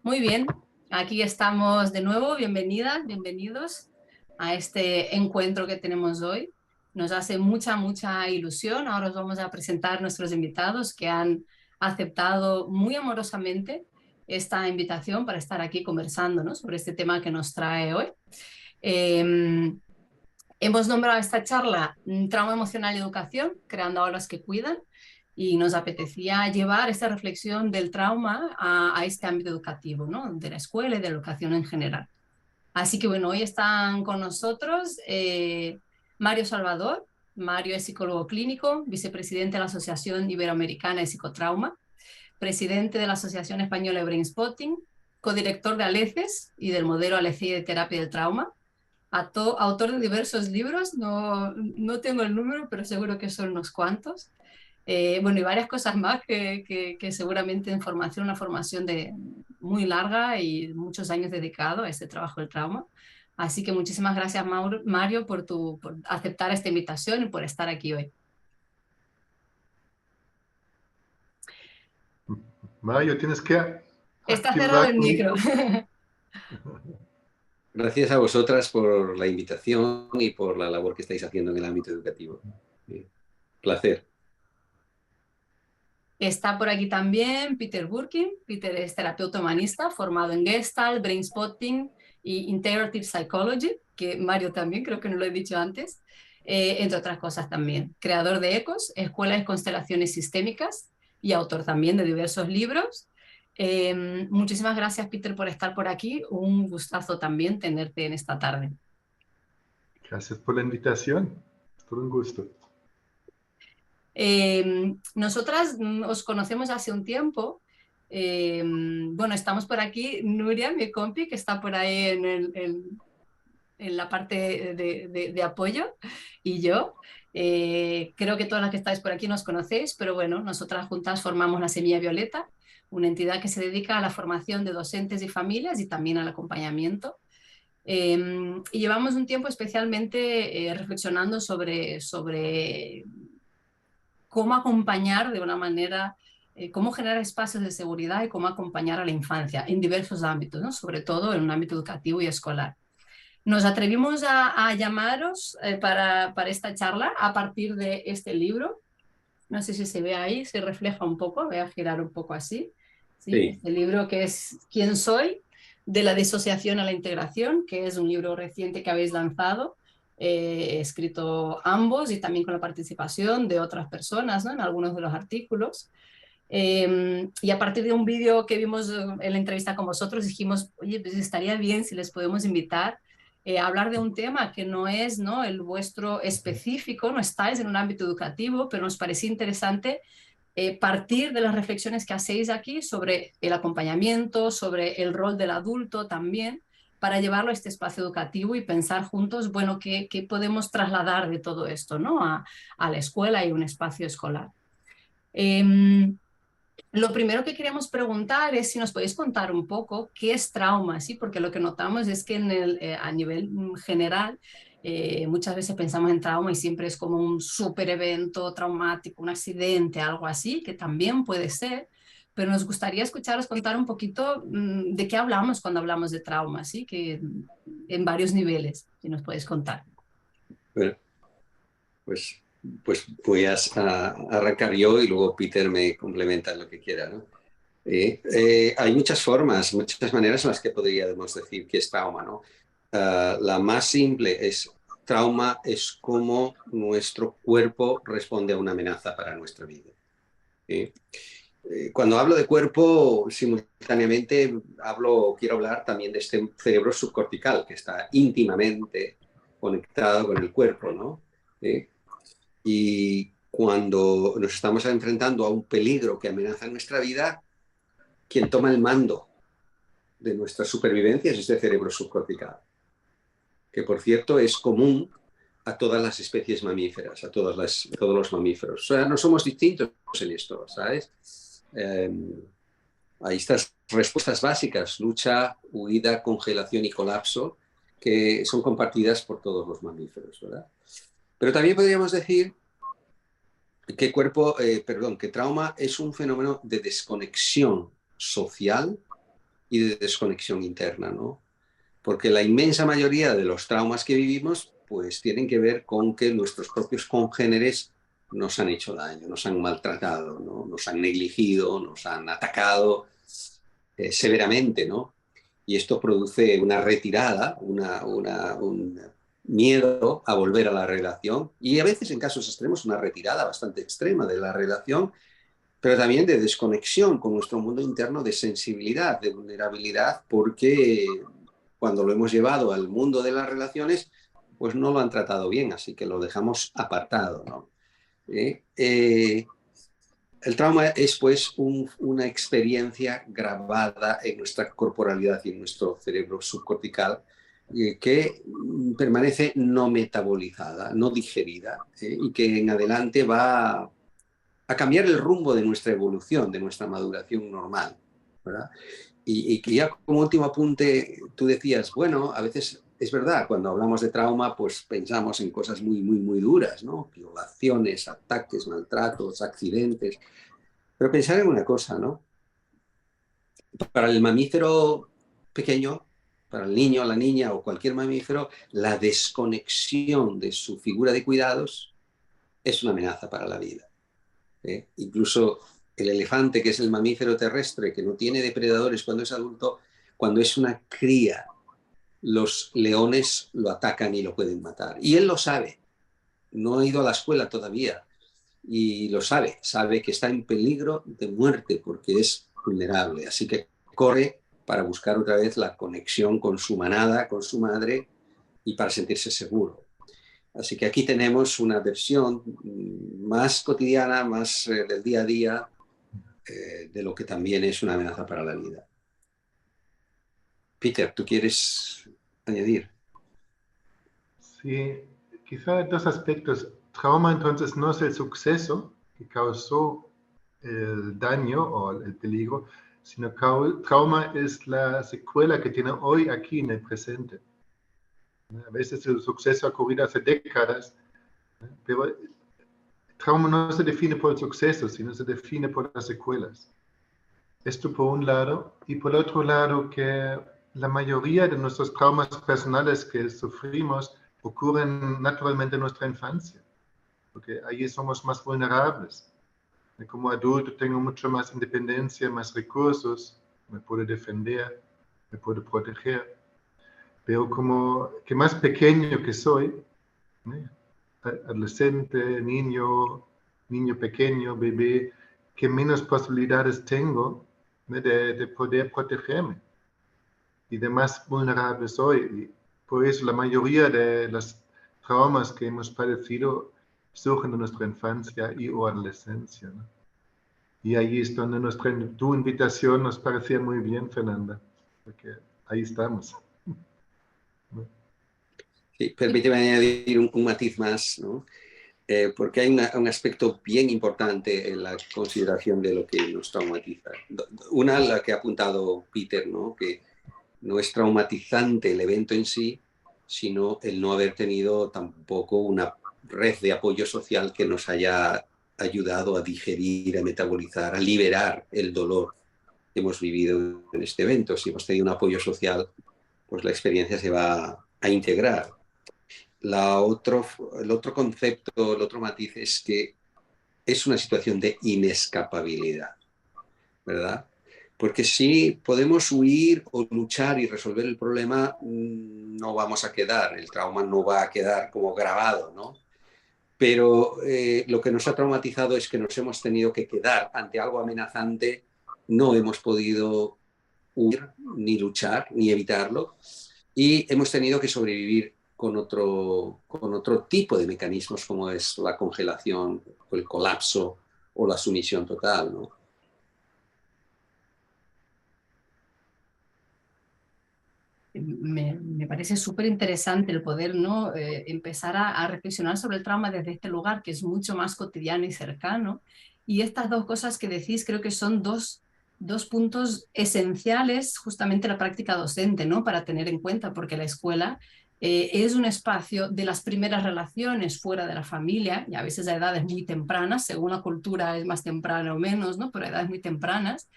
Muy bien, aquí estamos de nuevo. Bienvenidas, bienvenidos a este encuentro que tenemos hoy. Nos hace mucha ilusión. Ahora os vamos a presentar nuestros invitados que han aceptado muy amorosamente esta invitación para estar aquí conversando, ¿no?, sobre este tema que nos trae hoy. Eh, Hemos nombrado esta charla Trauma emocional y educación, creando aulas que cuidan, y nos apetecía llevar esta reflexión del trauma a este ámbito educativo, ¿no?, de la escuela y de la educación en general. Así que bueno, hoy están con nosotros Mario Salvador. Mario es psicólogo clínico, vicepresidente de la Asociación Iberoamericana de Psicotrauma, presidente de la Asociación Española de Brain Spotting, codirector de ALECES y del modelo ALECI de terapia del trauma, autor de diversos libros. No tengo el número, pero seguro que son unos cuantos. Bueno, y varias cosas más que seguramente una formación muy larga y muchos años dedicado a este trabajo del trauma. Así que muchísimas gracias, Mario, por aceptar esta invitación y por estar aquí hoy. Mario, tienes que Está cerrado activar el tu micro. micro. Gracias a vosotras por la invitación y por la labor que estáis haciendo en el ámbito educativo. Placer. Está por aquí también Peter Burkin. Peter es terapeuta humanista formado en Gestalt, Brain Spotting y Integrative Psychology, que Mario también, creo que no lo he dicho antes, entre otras cosas también. Creador de ECOS, Escuela de Constelaciones Sistémicas, y autor también de diversos libros. Muchísimas gracias, Peter, por estar por aquí. Un gustazo también tenerte en esta tarde. Gracias por la invitación. Es todo un gusto. Nosotras os conocemos hace un tiempo. Bueno, estamos por aquí, Nuria, mi compi, que está por ahí en la parte de apoyo, y yo. Creo que todas las que estáis por aquí nos conocéis, pero bueno, nosotras juntas formamos la Semilla Violeta, una entidad que se dedica a la formación de docentes y familias y también al acompañamiento. Y llevamos un tiempo especialmente reflexionando sobre cómo acompañar de una manera, cómo generar espacios de seguridad y cómo acompañar a la infancia en diversos ámbitos, ¿no?, sobre todo en un ámbito educativo y escolar. Nos atrevimos a llamaros para esta charla a partir de este libro. No sé si se ve ahí, se refleja un poco, voy a girar un poco así. ¿Sí? Sí. Este libro que es ¿Quién soy?, de la disociación a la integración, que es un libro reciente que habéis lanzado, escrito ambos y también con la participación de otras personas, ¿no?, en algunos de los artículos. Y a partir de un vídeo que vimos en la entrevista con vosotros, dijimos, oye, pues estaría bien si les podemos invitar a hablar de un tema que no es, ¿no?, el vuestro específico, no estáis en un ámbito educativo, pero nos parecía interesante partir de las reflexiones que hacéis aquí sobre el acompañamiento, sobre el rol del adulto también, para llevarlo a este espacio educativo y pensar juntos, bueno, qué podemos trasladar de todo esto, ¿no?, a la escuela y un espacio escolar. Lo primero que queríamos preguntar es si nos podéis contar un poco qué es trauma, ¿sí? Porque lo que notamos es que a nivel general muchas veces pensamos en trauma y siempre es como un super evento traumático, un accidente, algo así, que también puede ser, pero nos gustaría escucharos contar un poquito de qué hablamos cuando hablamos de trauma, ¿sí? Que en varios niveles, si nos podéis contar. Bueno, pues voy a arrancar yo y luego Peter me complementa en lo que quiera, ¿no? Hay muchas formas, muchas maneras en las que podríamos decir que es trauma, ¿no? La más simple es trauma es cómo nuestro cuerpo responde a una amenaza para nuestra vida. ¿Sí? Cuando hablo de cuerpo, simultáneamente quiero hablar también de este cerebro subcortical que está íntimamente conectado con el cuerpo, ¿no? Y cuando nos estamos enfrentando a un peligro que amenaza nuestra vida, quien toma el mando de nuestra supervivencia es este cerebro subcortical, que por cierto es común a todas las especies mamíferas, a todos los mamíferos. O sea, no somos distintos en esto, ¿sabes? Hay estas respuestas básicas, lucha, huida, congelación y colapso, que son compartidas por todos los mamíferos, ¿verdad? Pero también podríamos decir que trauma es un fenómeno de desconexión social y de desconexión interna, ¿no? Porque la inmensa mayoría de los traumas que vivimos pues tienen que ver con que nuestros propios congéneres nos han hecho daño, nos han maltratado, ¿no? Nos han negligido, nos han atacado severamente, ¿no? Y esto produce una retirada, un miedo a volver a la relación y a veces en casos extremos una retirada bastante extrema de la relación, pero también de desconexión con nuestro mundo interno, de sensibilidad, de vulnerabilidad, porque cuando lo hemos llevado al mundo de las relaciones, pues no lo han tratado bien, así que lo dejamos apartado, ¿no? El trauma es pues una experiencia grabada en nuestra corporalidad y en nuestro cerebro subcortical que permanece no metabolizada, no digerida, y que en adelante va a cambiar el rumbo de nuestra evolución, de nuestra maduración normal, ¿verdad? Y ya como último apunte, tú decías, bueno, a veces es verdad, cuando hablamos de trauma, pues pensamos en cosas muy, muy, muy duras, ¿no? Violaciones, ataques, maltratos, accidentes. Pero pensar en una cosa, ¿no? Para el mamífero pequeño, para el niño, la niña o cualquier mamífero, la desconexión de su figura de cuidados es una amenaza para la vida. Incluso el elefante, que es el mamífero terrestre, que no tiene depredadores cuando es adulto, cuando es una cría, los leones lo atacan y lo pueden matar. Y él lo sabe, no ha ido a la escuela todavía, y lo sabe, sabe que está en peligro de muerte porque es vulnerable. Así que corre para buscar otra vez la conexión con su manada, con su madre, y para sentirse seguro. Así que aquí tenemos una versión más cotidiana, más del día a día, de lo que también es una amenaza para la vida. Peter, ¿tú quieres añadir? Sí, quizá dos aspectos. Trauma entonces no es el suceso que causó el daño o el peligro, sino trauma es la secuela que tiene hoy aquí en el presente. A veces el suceso ha ocurrido hace décadas, pero el trauma no se define por el suceso, sino se define por las secuelas. Esto por un lado, y por otro lado que la mayoría de nuestros traumas personales que sufrimos ocurren naturalmente en nuestra infancia, porque ahí somos más vulnerables. Como adulto tengo mucho más independencia, más recursos, me puedo defender, me puedo proteger, pero como que más pequeño que soy, ¿no? Adolescente, niño pequeño, bebé, que menos posibilidades tengo, ¿no? de poder protegerme y de más vulnerable soy. Y por eso la mayoría de los traumas que hemos padecido surgen de nuestra infancia y o adolescencia, ¿no? Y ahí es donde tu invitación nos parecía muy bien, Fernanda, porque ahí estamos. Sí, permíteme añadir un matiz más, ¿no? Porque hay un aspecto bien importante en la consideración de lo que nos traumatiza. Una, la que ha apuntado Peter, ¿no? Que no es traumatizante el evento en sí, sino el no haber tenido tampoco una red de apoyo social que nos haya ayudado a digerir, a metabolizar, a liberar el dolor que hemos vivido en este evento. Si hemos tenido un apoyo social, pues la experiencia se va a integrar. El otro concepto, el otro matiz es que es una situación de inescapabilidad, ¿verdad? Porque si podemos huir o luchar y resolver el problema, no vamos a quedar, el trauma no va a quedar como grabado, ¿no? Pero lo que nos ha traumatizado es que nos hemos tenido que quedar ante algo amenazante, no hemos podido huir, ni luchar, ni evitarlo, y hemos tenido que sobrevivir con otro tipo de mecanismos como es la congelación, o el colapso o la sumisión total, ¿no? Me parece súper interesante el poder, ¿no? Empezar a reflexionar sobre el trauma desde este lugar que es mucho más cotidiano y cercano. Y estas dos cosas que decís creo que son dos puntos esenciales justamente en la práctica docente, ¿no? Para tener en cuenta, porque la escuela es un espacio de las primeras relaciones fuera de la familia, y a veces a edades muy tempranas, según la cultura es más temprana o menos, ¿no? Pero a edades muy tempranas.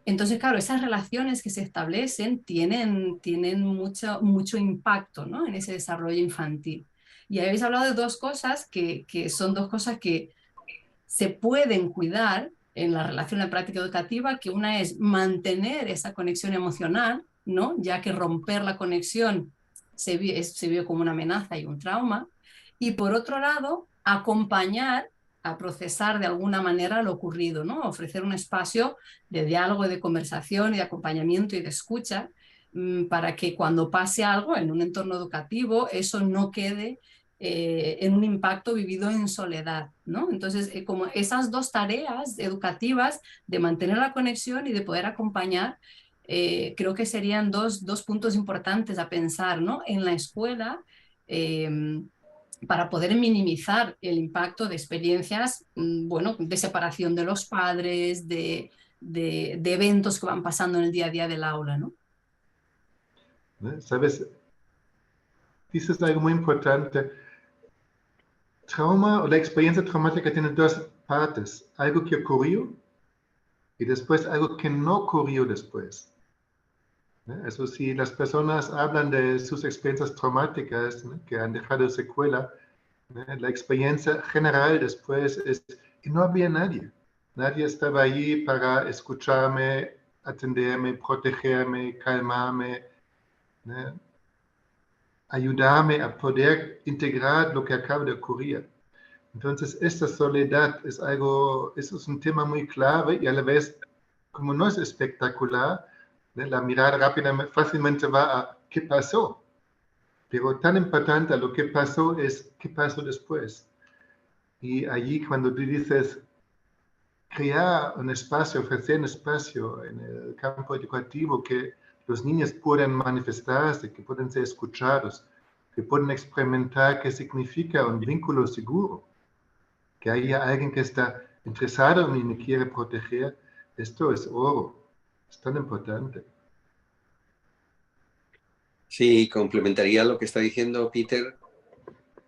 Entonces, claro, esas relaciones que se establecen tienen mucho impacto, ¿no? En ese desarrollo infantil. Y habéis hablado de dos cosas que son dos cosas que se pueden cuidar en la relación en la práctica educativa, que una es mantener esa conexión emocional, ¿no? Ya que romper la conexión se vio como una amenaza y un trauma. Y por otro lado, acompañar a procesar de alguna manera lo ocurrido, ¿no? Ofrecer un espacio de diálogo, de conversación y de acompañamiento y de escucha para que cuando pase algo en un entorno educativo, eso no quede en un impacto vivido en soledad, ¿no? Entonces, como esas dos tareas educativas de mantener la conexión y de poder acompañar, creo que serían dos puntos importantes a pensar, ¿no? En la escuela, para poder minimizar el impacto de experiencias, bueno, de separación de los padres, de eventos que van pasando en el día a día del aula, ¿no? ¿no? ¿Sabes? Dices algo muy importante. Trauma o la experiencia traumática tiene dos partes. Algo que ocurrió y después algo que no ocurrió después. ¿No? Eso sí, las personas hablan de sus experiencias traumáticas, ¿no? Que han dejado secuela. ¿No? La experiencia general después es que no había nadie. Nadie estaba allí para escucharme, atenderme, protegerme, calmarme, ¿no? Ayudarme a poder integrar lo que acaba de ocurrir. Entonces, esta soledad es algo, eso es un tema muy clave y a la vez, como no es espectacular, la mirada rápidamente, fácilmente va a qué pasó. Pero tan importante a lo que pasó es qué pasó después. Y allí cuando tú dices crear un espacio, ofrecer un espacio en el campo educativo que los niños puedan manifestarse, que puedan ser escuchados, que puedan experimentar qué significa un vínculo seguro, que haya alguien que está interesado y me quiere proteger, esto es oro, es tan importante. Sí, complementaría lo que está diciendo Peter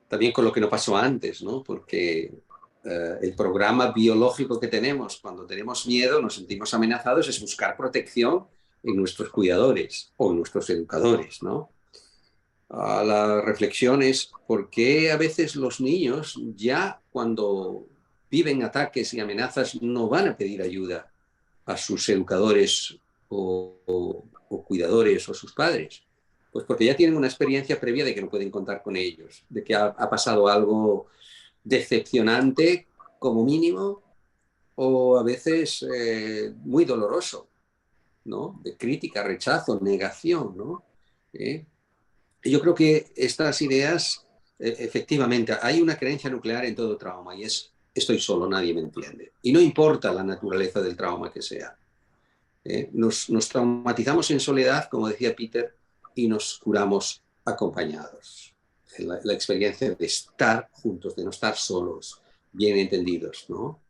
también con lo que no pasó antes, ¿no? Porque el programa biológico que tenemos cuando tenemos miedo, nos sentimos amenazados, es buscar protección en nuestros cuidadores o en nuestros educadores, ¿no? La reflexión es por qué a veces los niños ya cuando viven ataques y amenazas no van a pedir ayuda a sus educadores o cuidadores o sus padres. Pues porque ya tienen una experiencia previa de que no pueden contar con ellos, de que ha pasado algo decepcionante como mínimo o a veces muy doloroso, ¿no? De crítica, rechazo, negación, ¿no? Y yo creo que estas ideas, efectivamente, hay una creencia nuclear en todo trauma y es estoy solo, nadie me entiende. Y no importa la naturaleza del trauma que sea. Nos traumatizamos en soledad, como decía Peter, y nos curamos acompañados. La experiencia de estar juntos, de no estar solos, bien entendidos, ¿no?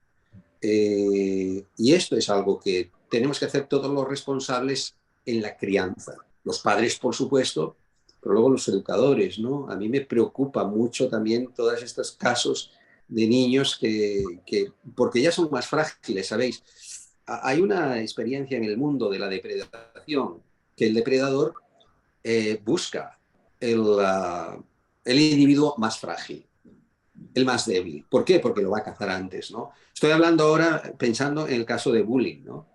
Y esto es algo que tenemos que hacer todos los responsables en la crianza. Los padres, por supuesto, pero luego los educadores, ¿no? A mí me preocupa mucho también todos estos casos de niños porque ya son más frágiles, ¿sabéis? Hay una experiencia en el mundo de la depredación, que el depredador busca el individuo más frágil, el más débil. ¿Por qué? Porque lo va a cazar antes, ¿no? Estoy hablando ahora pensando en el caso de bullying, ¿no?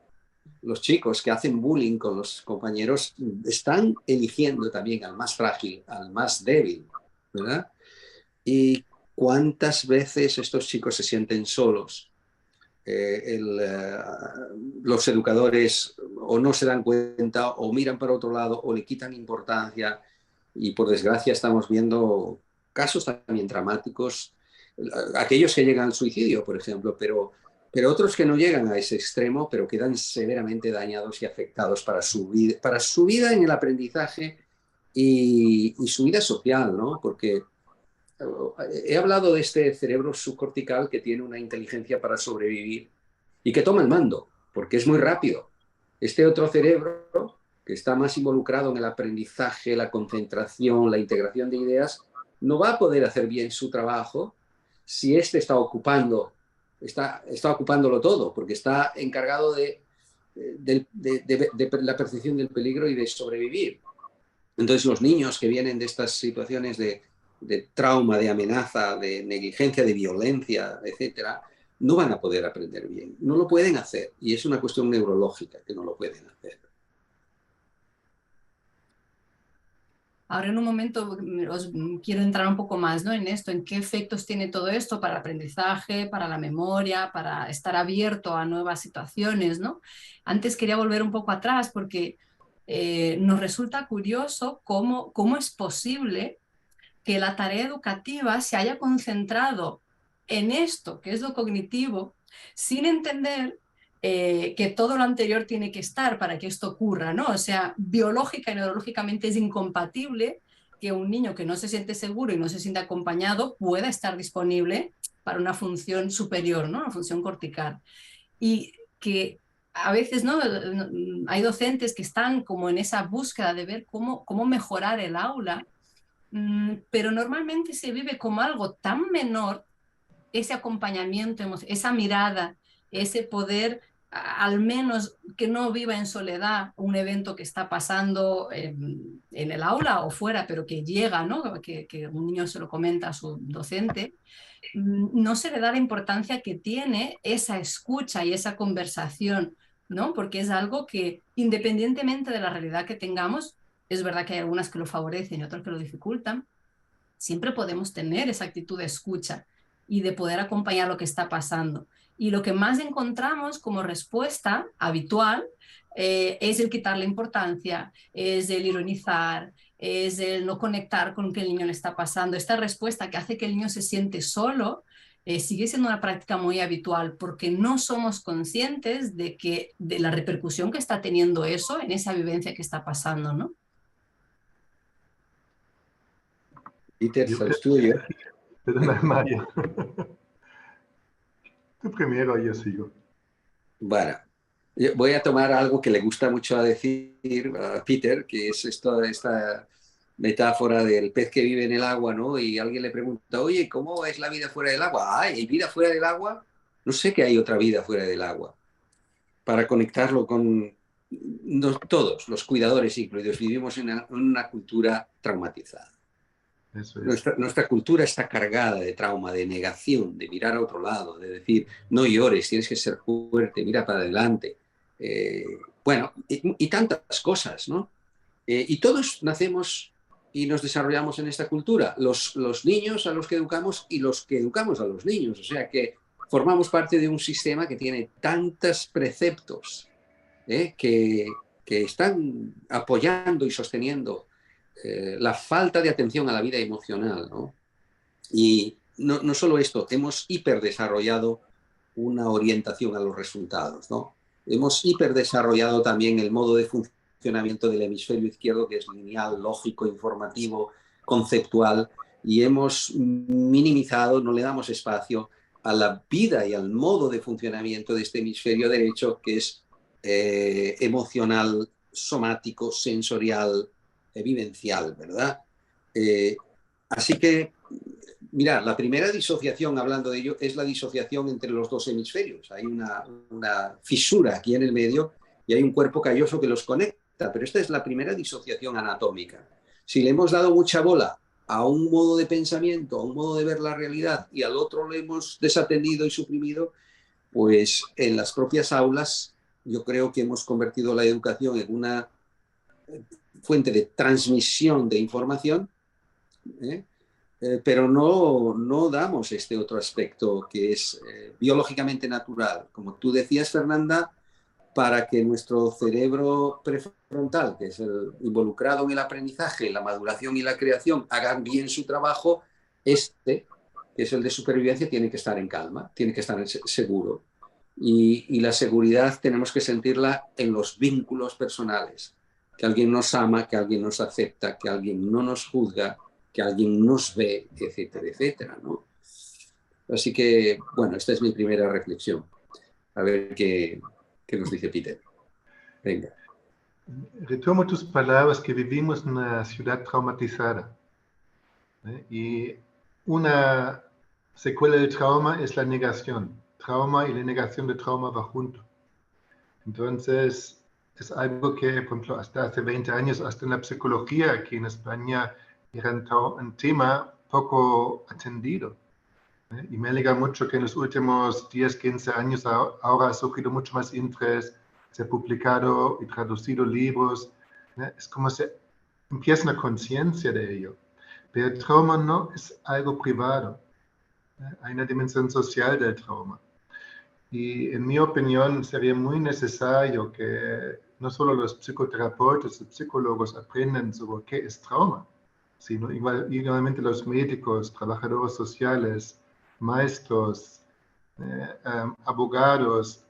Los chicos que hacen bullying con los compañeros están eligiendo también al más frágil, al más débil, ¿verdad? Y cuántas veces estos chicos se sienten solos. Los educadores o no se dan cuenta o miran para otro lado o le quitan importancia y por desgracia estamos viendo casos también dramáticos, aquellos que llegan al suicidio, por ejemplo, pero otros que no llegan a ese extremo, pero quedan severamente dañados y afectados para su vida en el aprendizaje y su vida social, ¿no? Porque he hablado de este cerebro subcortical que tiene una inteligencia para sobrevivir y que toma el mando, porque es muy rápido. Este otro cerebro, que está más involucrado en el aprendizaje, la concentración, la integración de ideas, no va a poder hacer bien su trabajo si este está ocupándolo todo, porque está encargado de de la percepción del peligro y de sobrevivir. Entonces los niños que vienen de estas situaciones de trauma, de amenaza, de negligencia, de violencia, etcétera, no van a poder aprender bien, no lo pueden hacer, y es una cuestión neurológica que no lo pueden hacer. Ahora en un momento os quiero entrar un poco más, ¿no?, en esto, en qué efectos tiene todo esto para el aprendizaje, para la memoria, para estar abierto a nuevas situaciones, ¿no? Antes quería volver un poco atrás porque nos resulta curioso cómo es posible que la tarea educativa se haya concentrado en esto, que es lo cognitivo, sin entender que todo lo anterior tiene que estar para que esto ocurra, ¿no? O sea, biológica y neurológicamente es incompatible que un niño que no se siente seguro y no se siente acompañado pueda estar disponible para una función superior, ¿no?, una función cortical. Y que a veces, ¿no?, hay docentes que están como en esa búsqueda de ver cómo mejorar el aula, pero normalmente se vive como algo tan menor, ese acompañamiento, esa mirada, ese poder, al menos que no viva en soledad un evento que está pasando en el aula o fuera, pero que llega, ¿no?, que un niño se lo comenta a su docente, no se le da la importancia que tiene esa escucha y esa conversación, ¿no? Porque es algo que, independientemente de la realidad que tengamos, es verdad que hay algunas que lo favorecen y otras que lo dificultan, siempre podemos tener esa actitud de escucha y de poder acompañar lo que está pasando. Y lo que más encontramos como respuesta habitual es el quitarle importancia, es el ironizar, es el no conectar con lo que el niño le está pasando. Esta respuesta que hace que el niño se siente solo sigue siendo una práctica muy habitual porque no somos conscientes de la repercusión que está teniendo eso en esa vivencia que está pasando, ¿no? Peter, Yo ¿sabes creo tú? Yo. Perdona, Mario. Tú primero, yo sigo. Bueno, yo voy a tomar algo que le gusta mucho a decir a Peter, que es esta metáfora del pez que vive en el agua, ¿no? Y alguien le pregunta, oye, ¿cómo es la vida fuera del agua? Ah, ¿hay vida fuera del agua? No sé que hay otra vida fuera del agua. Para conectarlo con todos, los cuidadores incluidos, vivimos en una cultura traumatizada. Eso es. Nuestra cultura está cargada de trauma, de negación, de mirar a otro lado, de decir, no llores, tienes que ser fuerte, mira para adelante. Bueno, y tantas cosas, ¿no? Y todos nacemos y nos desarrollamos en esta cultura, los niños a los que educamos y los que educamos a los niños. O sea que formamos parte de un sistema que tiene tantos preceptos que están apoyando y sosteniendo la falta de atención a la vida emocional, ¿no? Y no solo esto, hemos hiperdesarrollado una orientación a los resultados, ¿no? Hemos hiperdesarrollado también el modo de funcionamiento del hemisferio izquierdo, que es lineal, lógico, informativo, conceptual, y hemos minimizado, no le damos espacio a la vida y al modo de funcionamiento de este hemisferio derecho, que es emocional, somático, sensorial, vivencial, ¿verdad? Así que, mira, la primera disociación, hablando de ello, es la disociación entre los dos hemisferios. Hay una fisura aquí en el medio y hay un cuerpo calloso que los conecta, pero esta es la primera disociación anatómica. Si le hemos dado mucha bola a un modo de pensamiento, a un modo de ver la realidad y al otro le hemos desatendido y suprimido, pues en las propias aulas yo creo que hemos convertido la educación en una fuente de transmisión de información, pero no damos este otro aspecto que es biológicamente natural. Como tú decías, Fernanda, para que nuestro cerebro prefrontal, que es el involucrado en el aprendizaje, la maduración y la creación, hagan bien su trabajo, que es el de supervivencia, tiene que estar en calma, tiene que estar seguro. Y la seguridad tenemos que sentirla en los vínculos personales, que alguien nos ama, que alguien nos acepta, que alguien no nos juzga, que alguien nos ve, etcétera, etcétera, ¿no? Así que, bueno, esta es mi primera reflexión. A ver qué nos dice Peter. Venga. Retomo tus palabras que vivimos en una ciudad traumatizada. Y una secuela del trauma es la negación. Trauma y la negación de trauma va junto. Entonces, es algo que, por ejemplo, hasta hace 20 años, hasta en la psicología aquí en España, era un tema poco atendido. Y me alegra mucho que en los últimos 10, 15 años ahora ha surgido mucho más interés, se ha publicado y traducido libros. Es como se empieza una conciencia de ello. Pero el trauma no es algo privado. Hay una dimensión social del trauma. Y en mi opinión sería muy necesario que no solo los psicoterapeutas y psicólogos aprendan sobre qué es trauma, sino igualmente los médicos, trabajadores sociales, maestros, abogados,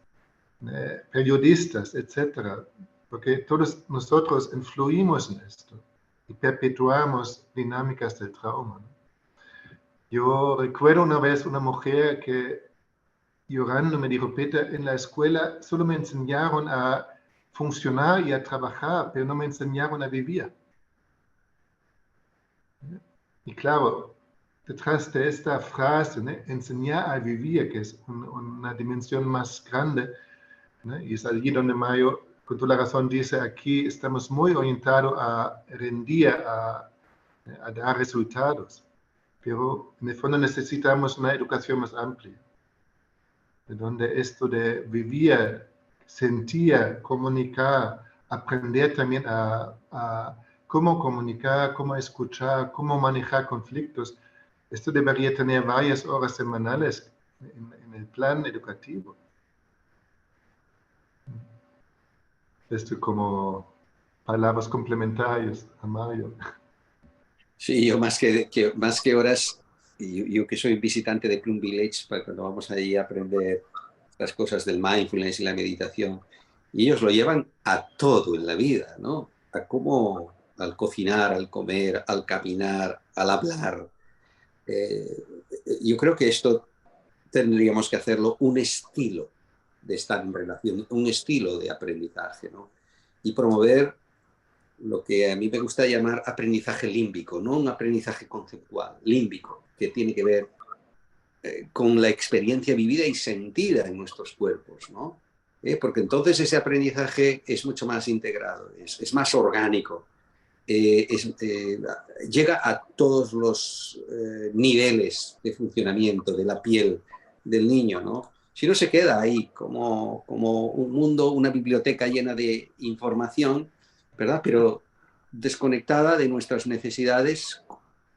periodistas, etcétera, porque todos nosotros influimos en esto y perpetuamos dinámicas del trauma, ¿no? Yo recuerdo una vez una mujer que llorando me dijo, Peter, en la escuela solo me enseñaron a funcionar y a trabajar, pero no me enseñaron a vivir. Y claro, detrás de esta frase, ¿no? Enseñar a vivir, que es una dimensión más grande, ¿no? Y es allí donde Mario, con toda la razón, dice, aquí estamos muy orientados a rendir, a dar resultados, pero en el fondo necesitamos una educación más amplia, de donde esto de vivir, sentir, comunicar, aprender también a cómo comunicar, cómo escuchar, cómo manejar conflictos. Esto debería tener varias horas semanales en el plan educativo. Esto como palabras complementarias a Mario. Sí, yo más que horas, yo que soy visitante de Plum Village, para cuando vamos allí a aprender las cosas del mindfulness y la meditación, y ellos lo llevan a todo en la vida, ¿no? A cómo, al cocinar, al comer, al caminar, al hablar. Eh, yo creo que esto tendríamos que hacerlo un estilo de estar en relación, un estilo de aprendizaje, ¿no? Y promover lo que a mí me gusta llamar aprendizaje límbico, no un aprendizaje conceptual, límbico, que tiene que ver con la experiencia vivida y sentida en nuestros cuerpos, ¿no? Porque entonces ese aprendizaje es mucho más integrado, es más orgánico, llega a todos los niveles de funcionamiento de la piel del niño, ¿no? Si no se queda ahí como un mundo, una biblioteca llena de información, ¿verdad? Pero desconectada de nuestras necesidades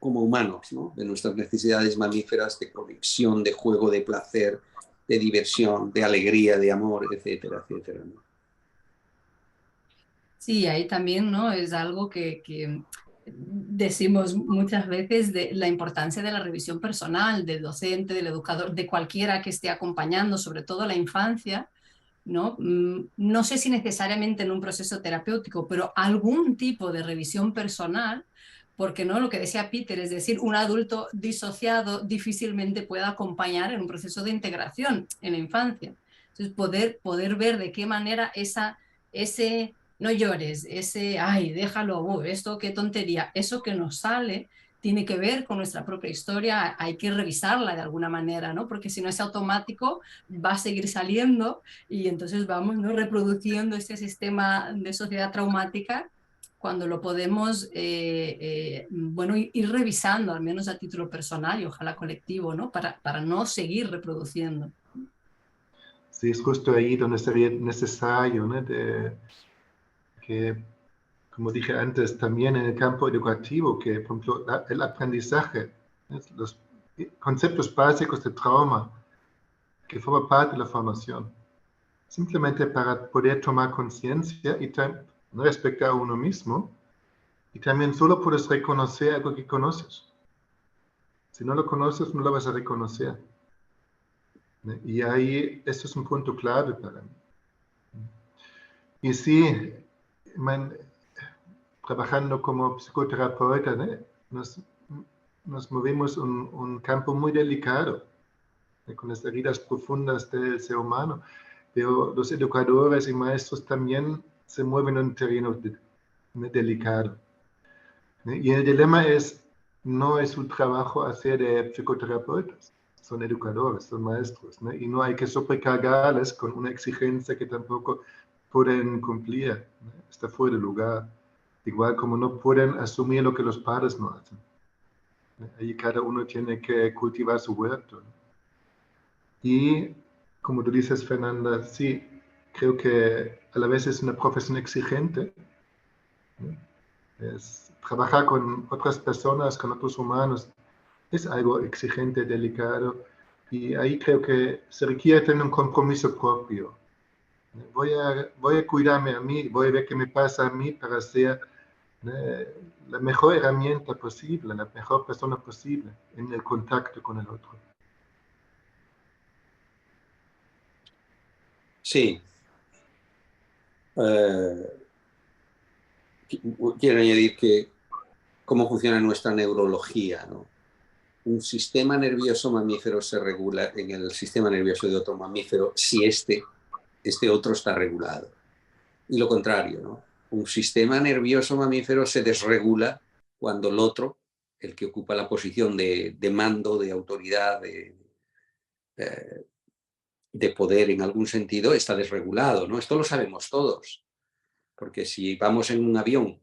como humanos, ¿no? De nuestras necesidades mamíferas de conexión, de juego, de placer, de diversión, de alegría, de amor, etcétera, etcétera, ¿no? Sí, ahí también, ¿no? Es algo que decimos muchas veces de la importancia de la revisión personal, del docente, del educador, de cualquiera que esté acompañando, sobre todo la infancia, ¿no? No sé si necesariamente en un proceso terapéutico, pero algún tipo de revisión personal, porque no lo que decía Peter, es decir, un adulto disociado difícilmente puede acompañar en un proceso de integración en la infancia. Entonces, poder ver de qué manera ese no llores, ese, ay, déjalo, esto qué tontería, eso que nos sale tiene que ver con nuestra propia historia, hay que revisarla de alguna manera, ¿no? Porque si no es automático, va a seguir saliendo y entonces vamos, ¿no? Reproduciendo este sistema de sociedad traumática cuando lo podemos, bueno, ir revisando, al menos a título personal y ojalá colectivo, ¿no? Para no seguir reproduciendo. Sí, es justo ahí donde sería necesario, ¿no? Que, como dije antes, también en el campo educativo, que por ejemplo el aprendizaje, los conceptos básicos de trauma, que forma parte de la formación, simplemente para poder tomar conciencia y respecto a uno mismo, y también solo puedes reconocer algo que conoces. Si no lo conoces, no lo vas a reconocer. Y ahí, eso es un punto clave para mí. Y sí, trabajando como psicoterapeuta, ¿no? nos movemos un campo muy delicado, con las heridas profundas del ser humano, pero los educadores y maestros también se mueven en un terreno delicado. Y el dilema es, no es su trabajo hacer de psicoterapeutas, son educadores, son maestros, ¿no? Y no hay que sobrecargarles con una exigencia que tampoco pueden cumplir, ¿no? Está fuera de lugar. Igual como no pueden asumir lo que los padres no hacen, ¿no? Ahí cada uno tiene que cultivar su huerto, ¿no? Y como tú dices, Fernanda, sí, creo que a la vez es una profesión exigente, ¿no? Trabajar con otras personas, con otros humanos, es algo exigente, delicado, y ahí creo que se requiere tener un compromiso propio. Voy a cuidarme a mí, voy a ver qué me pasa a mí para ser la mejor herramienta posible, la mejor persona posible en el contacto con el otro. Sí. Quiero añadir que cómo funciona nuestra neurología, ¿no? Un sistema nervioso mamífero se regula en el sistema nervioso de otro mamífero si este otro está regulado. Y lo contrario, ¿no? Un sistema nervioso mamífero se desregula cuando el otro, el que ocupa la posición de mando, de autoridad, de poder en algún sentido, está desregulado, ¿no? Esto lo sabemos todos, porque si vamos en un avión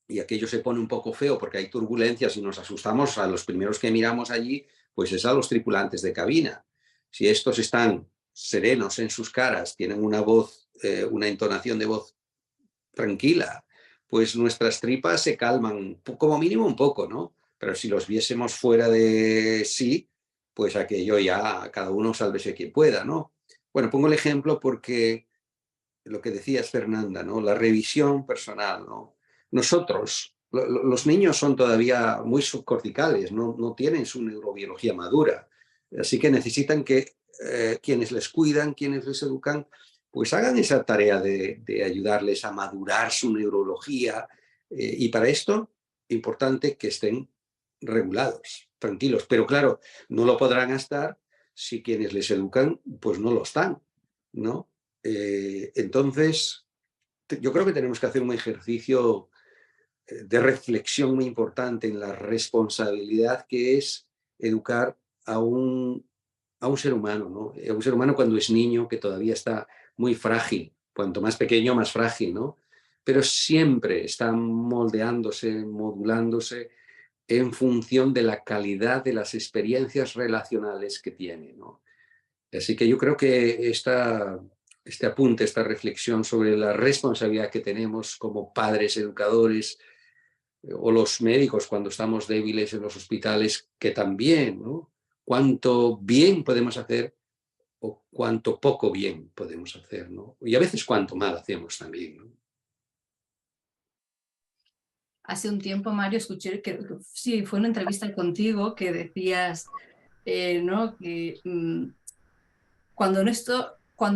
y aquello se pone un poco feo porque hay turbulencias y nos asustamos, a los primeros que miramos allí, pues es a los tripulantes de cabina. Si estos están serenos en sus caras, tienen una voz, una entonación de voz tranquila, pues nuestras tripas se calman, como mínimo un poco, ¿no? Pero si los viésemos fuera de sí, pues aquello ya cada uno sálvese quien pueda, ¿no? Bueno, pongo el ejemplo porque lo que decías, Fernanda, ¿no? La revisión personal, ¿no? Nosotros, los niños son todavía muy subcorticales, no tienen su neurobiología madura, así que necesitan que quienes les cuidan, quienes les educan, pues hagan esa tarea de ayudarles a madurar su neurología, y para esto, importante que estén regulados, tranquilos, pero claro, no lo podrán estar si quienes les educan, pues no lo están, ¿no? Entonces, yo creo que tenemos que hacer un ejercicio de reflexión muy importante en la responsabilidad que es educar a un ser humano, ¿no? A un ser humano cuando es niño, que todavía está muy frágil, cuanto más pequeño, más frágil, ¿no? Pero siempre está moldeándose, modulándose en función de la calidad de las experiencias relacionales que tiene, ¿no? Así que yo creo que este apunte, esta reflexión sobre la responsabilidad que tenemos como padres, educadores, o los médicos cuando estamos débiles en los hospitales, que también, ¿no? Cuánto bien podemos hacer o cuánto poco bien podemos hacer, ¿no? Y a veces cuánto mal hacemos también, ¿no? Hace un tiempo, Mario, escuché que sí, fue una entrevista contigo que decías, ¿no? Que cuando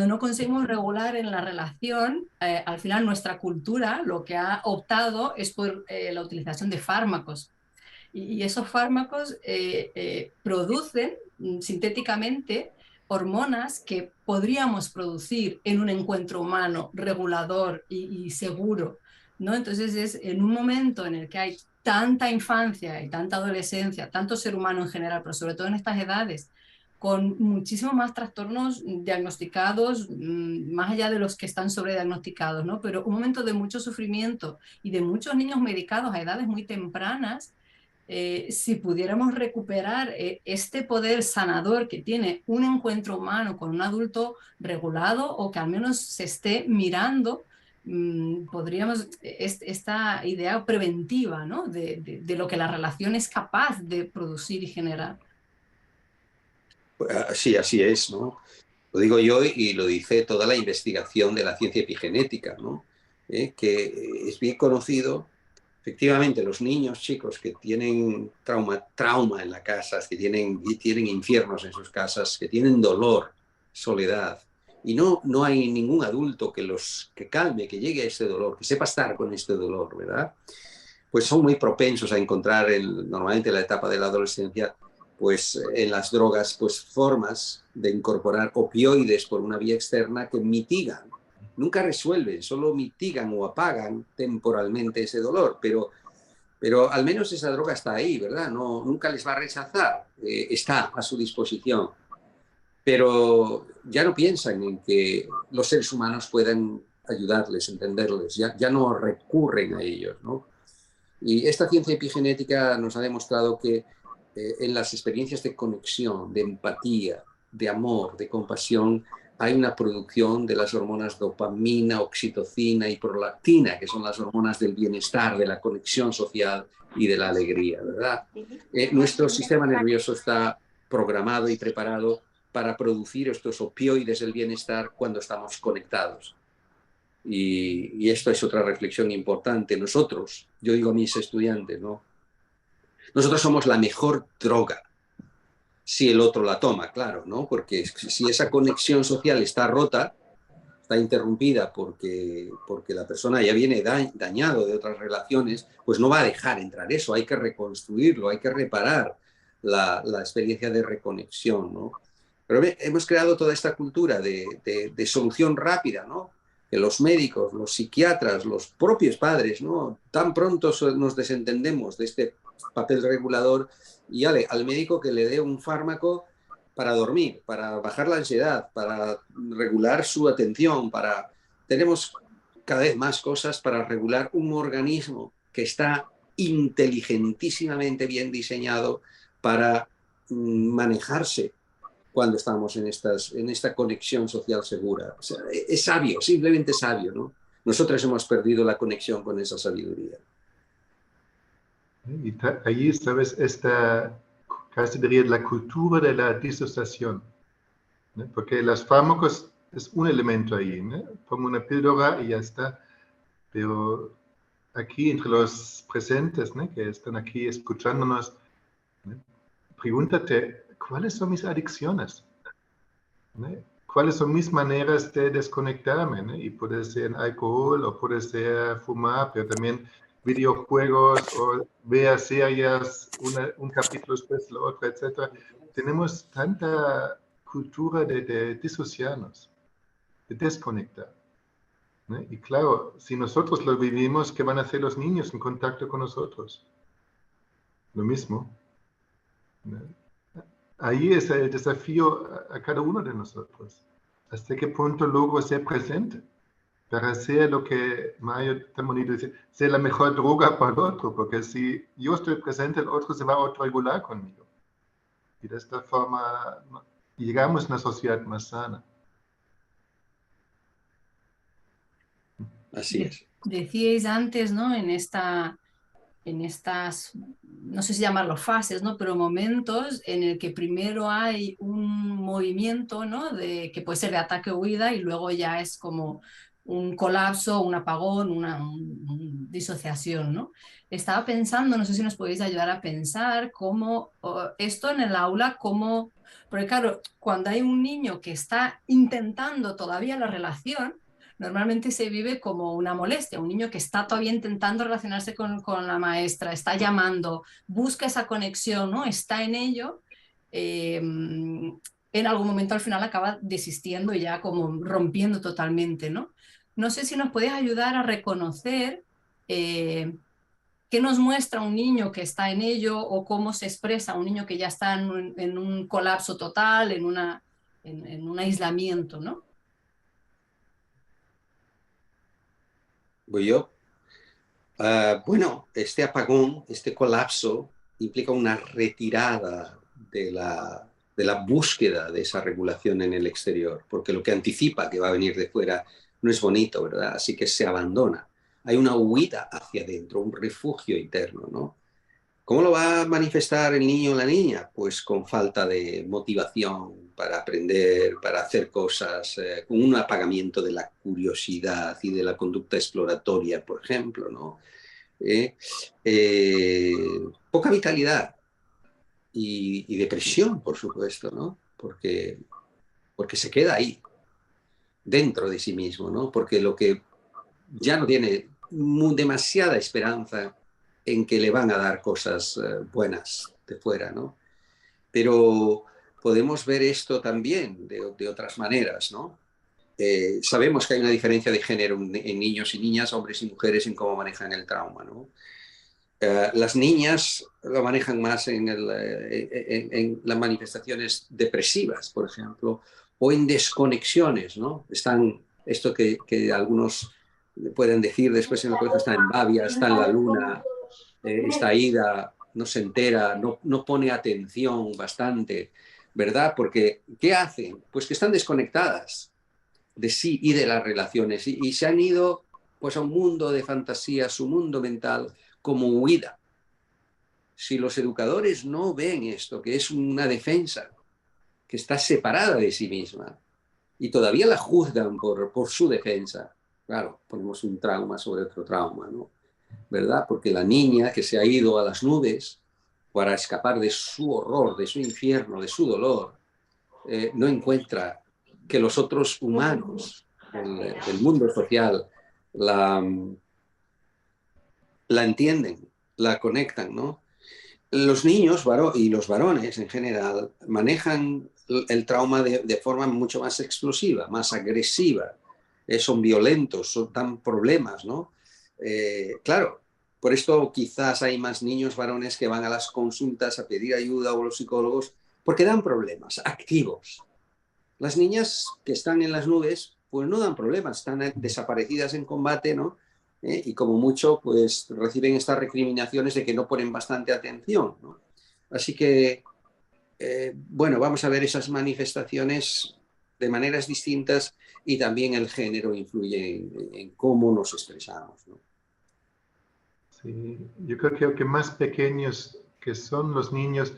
no conseguimos regular en la relación, al final nuestra cultura lo que ha optado es por la utilización de fármacos. Y esos fármacos producen sintéticamente hormonas que podríamos producir en un encuentro humano regulador y seguro, ¿no? Entonces es en un momento en el que hay tanta infancia y tanta adolescencia, tanto ser humano en general, pero sobre todo en estas edades, con muchísimos más trastornos diagnosticados, más allá de los que están sobrediagnosticados, ¿no? Pero un momento de mucho sufrimiento y de muchos niños medicados a edades muy tempranas, si pudiéramos recuperar este poder sanador que tiene un encuentro humano con un adulto regulado o que al menos se esté mirando, podríamos, esta idea preventiva, ¿no? de lo que la relación es capaz de producir y generar. Sí, así es, ¿no? Lo digo yo y lo dice toda la investigación de la ciencia epigenética, ¿no? Que es bien conocido. Efectivamente, los niños chicos que tienen trauma en la casa, que tienen infiernos en sus casas, que tienen dolor, soledad, y no hay ningún adulto que calme, que llegue a ese dolor, que sepa estar con este dolor, ¿verdad? Pues son muy propensos a encontrar normalmente en la etapa de la adolescencia, pues en las drogas, pues formas de incorporar opioides por una vía externa que mitigan, nunca resuelven, solo mitigan o apagan temporalmente ese dolor, pero pero al menos esa droga está ahí, ¿verdad? No, nunca les va a rechazar, está a su disposición. Pero ya no piensan en que los seres humanos puedan ayudarles, entenderles, ya no recurren a ellos, ¿no? Y esta ciencia epigenética nos ha demostrado que en las experiencias de conexión, de empatía, de amor, de compasión, hay una producción de las hormonas dopamina, oxitocina y prolactina, que son las hormonas del bienestar, de la conexión social y de la alegría, ¿verdad? Nuestro sistema nervioso está programado y preparado para producir estos opioides del bienestar cuando estamos conectados. Y esto es otra reflexión importante. Nosotros, yo digo a mis estudiantes, ¿no? Nosotros somos la mejor droga si el otro la toma, claro, ¿no? Porque si esa conexión social está rota, está interrumpida porque la persona ya viene dañado de otras relaciones, pues no va a dejar entrar eso, hay que reconstruirlo, hay que reparar la experiencia de reconexión, ¿no? Pero hemos creado toda esta cultura de solución rápida, ¿no? Que los médicos, los psiquiatras, los propios padres, ¿no? Tan pronto nos desentendemos de este papel regulador y al médico que le dé un fármaco para dormir, para bajar la ansiedad, para regular su atención, tenemos cada vez más cosas para regular un organismo que está inteligentísimamente bien diseñado para manejarse cuando estamos en esta conexión social segura. O sea, es sabio, simplemente sabio, ¿no? Nosotros hemos perdido la conexión con esa sabiduría. Y allí, ¿sabes? Casi diría la cultura de la disociación, ¿no? Porque los fármacos es un elemento ahí, ¿no? Pongo una píldora y ya está. Pero aquí entre los presentes, ¿no? Que están aquí escuchándonos, ¿no? Pregúntate, ¿cuáles son mis adicciones? ¿No? ¿Cuáles son mis maneras de desconectarme? ¿No? Y puede ser alcohol o puede ser fumar, pero también videojuegos o ver series, un capítulo después del otro, etc. Tenemos tanta cultura de disociarnos, de desconectar, ¿no? Y claro, si nosotros lo vivimos, ¿qué van a hacer los niños en contacto con nosotros? Lo mismo, ¿no? Ahí es el desafío a cada uno de nosotros. ¿Hasta qué punto logro ser presente? Para ser lo que Mario Tamonito dice, ser la mejor droga para el otro, porque si yo estoy presente, el otro se va a autorregular conmigo. Y de esta forma llegamos a una sociedad más sana. Así es. Decíais antes, ¿no? En estas, no sé si llamarlo fases, ¿no? Pero momentos en el que primero hay un movimiento, ¿no? Que puede ser de ataque o huida y luego ya es como un colapso, un apagón, una disociación, ¿no? Estaba pensando, no sé si nos podéis ayudar a pensar cómo esto en el aula, cómo, porque claro, cuando hay un niño que está intentando todavía la relación, normalmente se vive como una molestia, un niño que está todavía intentando relacionarse con la maestra, está llamando, busca esa conexión, ¿no? Está en ello, en algún momento al final acaba desistiendo y ya como rompiendo totalmente, ¿no? No sé si nos puedes ayudar a reconocer qué nos muestra un niño que está en ello o cómo se expresa un niño que ya está en un colapso total, en un aislamiento, ¿no? Voy yo. Bueno, este apagón, este colapso, implica una retirada de la búsqueda de esa regulación en el exterior, porque lo que anticipa que va a venir de fuera no es bonito, ¿verdad? Así que se abandona. Hay una huida hacia adentro, un refugio interno, ¿no? ¿Cómo lo va a manifestar el niño o la niña? Pues con falta de motivación para aprender, para hacer cosas, con un apagamiento de la curiosidad y de la conducta exploratoria, por ejemplo, ¿no? Poca vitalidad y depresión, por supuesto, ¿no? Porque se queda ahí, dentro de sí mismo, ¿no? Porque lo que ya no tiene demasiada esperanza en que le van a dar cosas buenas de fuera, ¿no? Pero podemos ver esto también de otras maneras, ¿no? Sabemos que hay una diferencia de género en niños y niñas, hombres y mujeres, en cómo manejan el trauma, ¿no? Las niñas lo manejan más en las manifestaciones depresivas, por ejemplo, o en desconexiones, ¿no? Están, esto que algunos pueden decir después en el colegio, está en Babia, está en la luna, está ida, no se entera, no pone atención bastante, ¿verdad? Porque, ¿qué hacen? Pues que están desconectadas de sí y de las relaciones y se han ido pues a un mundo de fantasía, su mundo mental, como huida. Si los educadores no ven esto, que es una defensa, que está separada de sí misma, y todavía la juzgan por su defensa, claro, ponemos un trauma sobre otro trauma, ¿no? ¿Verdad? Porque la niña que se ha ido a las nubes para escapar de su horror, de su infierno, de su dolor, no encuentra que los otros humanos del mundo social la, la entienden, la conectan, ¿no? Los niños y los varones en general manejan el trauma de forma mucho más explosiva, más agresiva. Son violentos, dan problemas, ¿no? Claro, por esto quizás hay más niños varones que van a las consultas a pedir ayuda o los psicólogos porque dan problemas activos. Las niñas que están en las nubes pues no dan problemas, están desaparecidas en combate, ¿no? Y como mucho, pues reciben estas recriminaciones de que no ponen bastante atención, ¿no? Así que, bueno, vamos a ver esas manifestaciones de maneras distintas y también el género influye en cómo nos expresamos, ¿no? Sí, yo creo que más pequeños que son los niños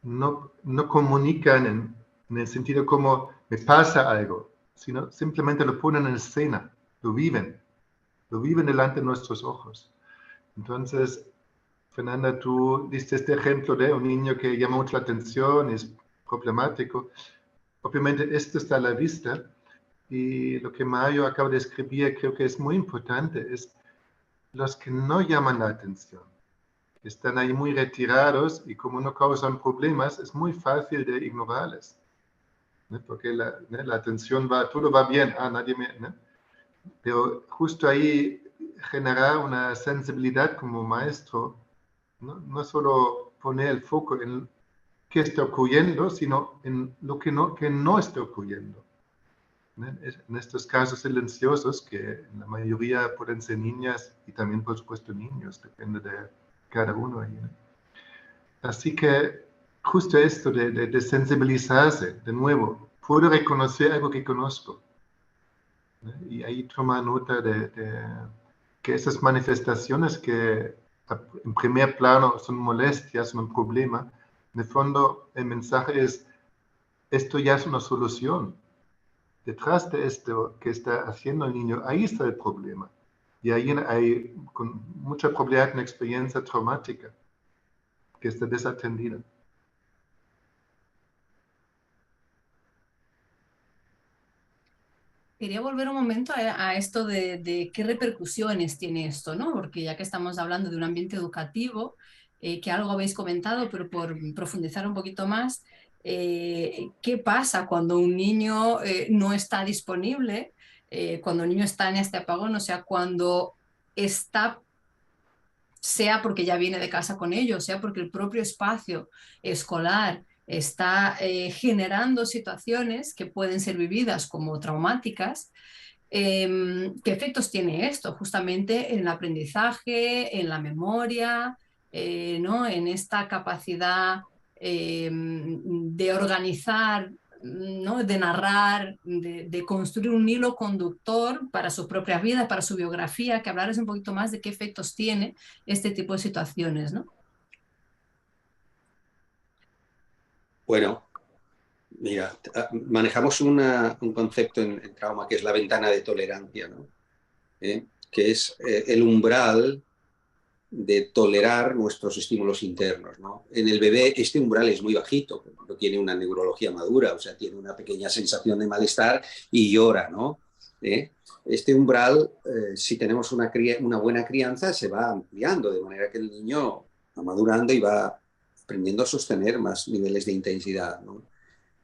no comunican en el sentido como me pasa algo, sino simplemente lo ponen en escena, lo viven delante de nuestros ojos. Entonces, Fernanda, tú diste este ejemplo de un niño que llama mucho la atención, es problemático. Obviamente esto está a la vista y lo que Mario acaba de escribir creo que es muy importante, es los que no llaman la atención, que están ahí muy retirados y como no causan problemas, es muy fácil de ignorarles, ¿no? Porque la atención va, todo va bien, nadie me... ¿no? Pero justo ahí generar una sensibilidad como maestro, no solo poner el foco en qué está ocurriendo, sino en lo que no está ocurriendo. En estos casos silenciosos, que en la mayoría pueden ser niñas y también, por supuesto, niños, depende de cada uno ahí, ¿no? Así que justo esto de sensibilizarse, de nuevo, puedo reconocer algo que conozco, ¿no? Y ahí toma nota de que esas manifestaciones que en primer plano son molestias, son un problema, en el fondo el mensaje es, esto ya es una solución. Detrás de esto que está haciendo el niño, ahí está el problema. Y ahí hay con mucha probabilidad una experiencia traumática que está desatendida. Quería volver un momento a esto de qué repercusiones tiene esto, ¿no? Porque ya que estamos hablando de un ambiente educativo, que algo habéis comentado, pero por profundizar un poquito más, ¿qué pasa cuando un niño no está disponible, cuando un niño está en este apagón, o sea, cuando está, sea porque ya viene de casa con ellos, sea porque el propio espacio escolar está generando situaciones que pueden ser vividas como traumáticas? ¿Qué efectos tiene esto justamente en el aprendizaje, en la memoria, ¿no? En esta capacidad de organizar, ¿no? De narrar, de construir un hilo conductor para sus propias vidas, para su biografía, que hablaras un poquito más de qué efectos tiene este tipo de situaciones, ¿no? Bueno, mira, manejamos un concepto en trauma que es la ventana de tolerancia, ¿no? Que es el umbral de tolerar nuestros estímulos internos, ¿no? En el bebé este umbral es muy bajito, no tiene una neurología madura, o sea, tiene una pequeña sensación de malestar y llora, ¿no? Este umbral, si tenemos una buena crianza, se va ampliando, de manera que el niño va madurando y va aprendiendo a sostener más niveles de intensidad, ¿no?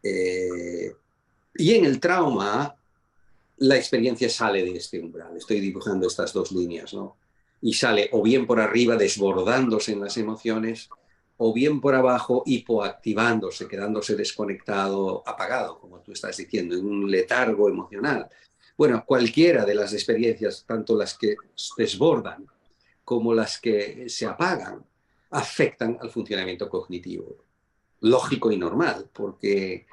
Y en el trauma, la experiencia sale de este umbral. Estoy dibujando estas dos líneas, ¿no? y sale o bien por arriba desbordándose en las emociones, o bien por abajo hipoactivándose, quedándose desconectado, apagado, como tú estás diciendo, en un letargo emocional. Bueno, cualquiera de las experiencias, tanto las que desbordan como las que se apagan, afectan al funcionamiento cognitivo. Lógico y normal, porque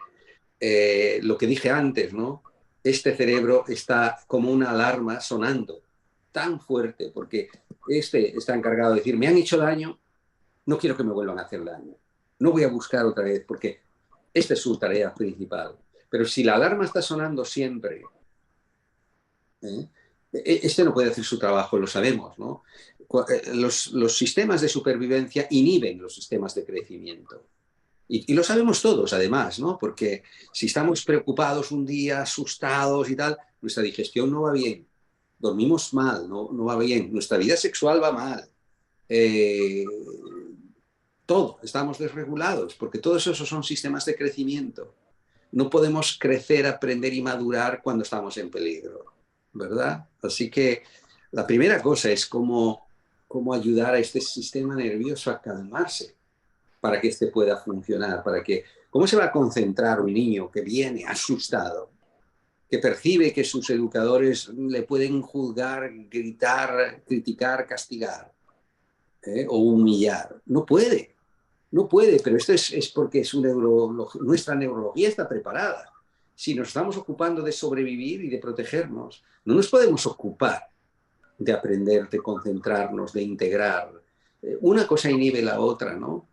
lo que dije antes, ¿no? Este cerebro está como una alarma sonando tan fuerte, porque este está encargado de decir, me han hecho daño, no quiero que me vuelvan a hacer daño. No voy a buscar otra vez, porque esta es su tarea principal. Pero si la alarma está sonando siempre, ¿eh? Este no puede hacer su trabajo, lo sabemos, ¿no? Los sistemas de supervivencia inhiben los sistemas de crecimiento. Y lo sabemos todos, además, ¿no? Porque si estamos preocupados un día, asustados y tal, nuestra digestión no va bien, dormimos mal, no va bien, nuestra vida sexual va mal, eh, todo, estamos desregulados, porque todos esos son sistemas de crecimiento. No podemos crecer, aprender y madurar cuando estamos en peligro, ¿verdad? Así que la primera cosa es cómo ayudar a este sistema nervioso a calmarse para que este pueda funcionar, ¿cómo se va a concentrar un niño que viene asustado, que percibe que sus educadores le pueden juzgar, gritar, criticar, castigar, o humillar? No puede, pero esto es porque nuestra neurología está preparada. Si nos estamos ocupando de sobrevivir y de protegernos, no nos podemos ocupar de aprender, de concentrarnos, de integrar. Una cosa inhibe la otra, ¿no?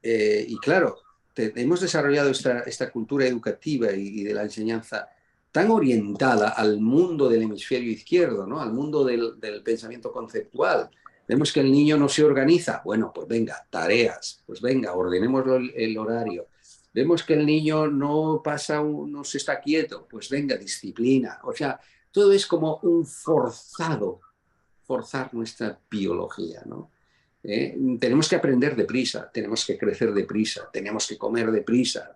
Y claro, hemos desarrollado esta cultura educativa y de la enseñanza tan orientada al mundo del hemisferio izquierdo, ¿no? Al mundo del pensamiento conceptual. Vemos que el niño no se organiza. Bueno, pues venga, tareas, pues venga, ordenémoslo el horario. Vemos que el niño no se está quieto, pues venga, disciplina. O sea, todo es como un forzar nuestra biología, ¿no? Tenemos que aprender deprisa, tenemos que crecer deprisa, tenemos que comer deprisa,